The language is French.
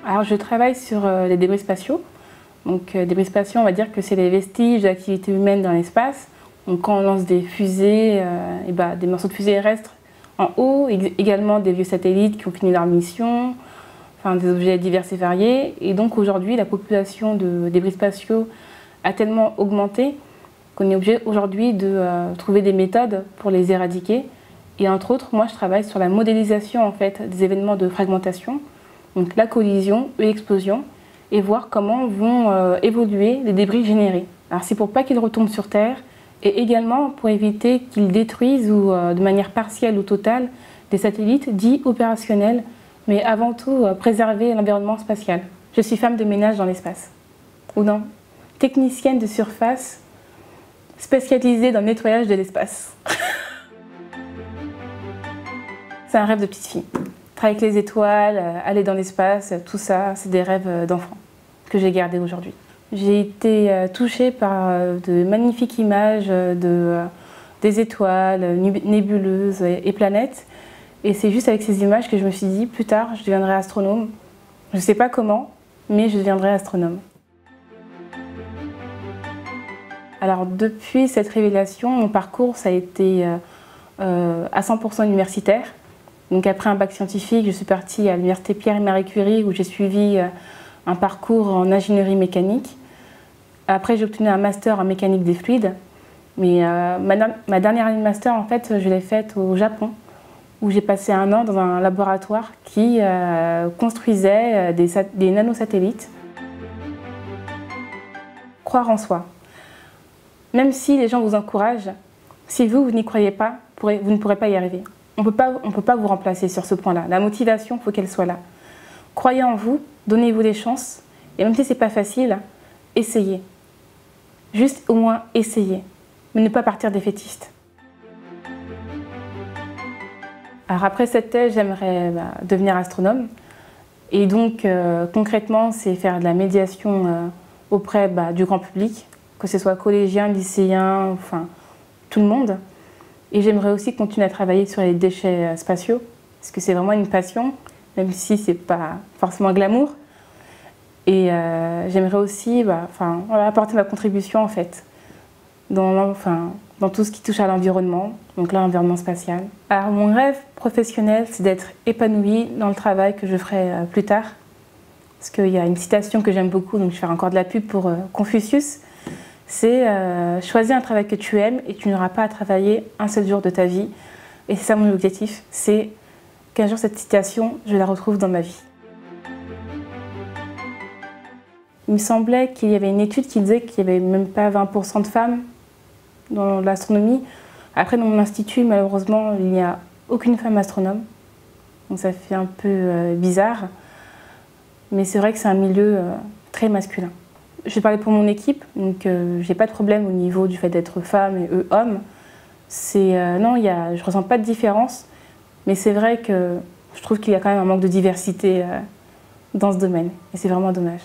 Alors je travaille sur les débris spatiaux. Donc débris spatiaux, on va dire que c'est les vestiges de l'activité humaine dans l'espace. Donc quand on lance des fusées, des morceaux de fusées terrestres en haut, également des vieux satellites qui ont fini leur mission, enfin des objets divers et variés. Et donc aujourd'hui, la population de débris spatiaux a tellement augmenté qu'on est obligé aujourd'hui de trouver des méthodes pour les éradiquer. Et entre autres, moi je travaille sur la modélisation en fait, des événements de fragmentation. Donc la collision et l'explosion, et voir comment vont évoluer les débris générés. Alors c'est pour pas qu'ils retombent sur Terre, et également pour éviter qu'ils détruisent ou de manière partielle ou totale des satellites dits opérationnels, mais avant tout préserver l'environnement spatial. Je suis femme de ménage dans l'espace. Ou non, technicienne de surface spécialisée dans le nettoyage de l'espace. C'est un rêve de petite fille. Travailler avec les étoiles, aller dans l'espace, tout ça, c'est des rêves d'enfant que j'ai gardés aujourd'hui. J'ai été touchée par de magnifiques images des étoiles, nébuleuses et planètes. Et c'est juste avec ces images que je me suis dit, plus tard, je deviendrai astronome. Je ne sais pas comment, mais je deviendrai astronome. Alors depuis cette révélation, mon parcours ça a été à 100% universitaire. Donc après un bac scientifique, je suis partie à l'université Pierre et Marie Curie où j'ai suivi un parcours en ingénierie mécanique. Après, j'ai obtenu un master en mécanique des fluides. Mais ma dernière année de master, en fait, je l'ai faite au Japon, où j'ai passé un an dans un laboratoire qui construisait des nanosatellites. Croire en soi. Même si les gens vous encouragent, si vous n'y croyez pas, vous ne pourrez pas y arriver. On ne peut pas vous remplacer sur ce point-là. La motivation, il faut qu'elle soit là. Croyez en vous, donnez-vous des chances. Et même si ce n'est pas facile, essayez. Juste au moins essayez. Mais ne pas partir défaitiste. Alors après cette thèse, j'aimerais devenir astronome. Et donc concrètement, c'est faire de la médiation auprès du grand public, que ce soit collégien, lycéen, enfin tout le monde. Et j'aimerais aussi continuer à travailler sur les déchets spatiaux, parce que c'est vraiment une passion, même si ce n'est pas forcément glamour. Et j'aimerais aussi apporter ma contribution en fait, dans tout ce qui touche à l'environnement, donc là l'environnement spatial. Alors mon rêve professionnel, c'est d'être épanouie dans le travail que je ferai plus tard. Parce qu'il y a une citation que j'aime beaucoup, donc je vais faire encore de la pub pour Confucius. C'est choisis un travail que tu aimes et tu n'auras pas à travailler un seul jour de ta vie. Et c'est ça mon objectif, c'est qu'un jour cette citation, je la retrouve dans ma vie. Il me semblait qu'il y avait une étude qui disait qu'il n'y avait même pas 20% de femmes dans l'astronomie. Après, dans mon institut, malheureusement, il n'y a aucune femme astronome. Donc ça fait un peu bizarre. Mais c'est vrai que c'est un milieu très masculin. Je vais parler pour mon équipe, donc j'ai pas de problème au niveau du fait d'être femme et eux hommes. Non, je ressens pas de différence, mais c'est vrai que je trouve qu'il y a quand même un manque de diversité dans ce domaine, et c'est vraiment dommage.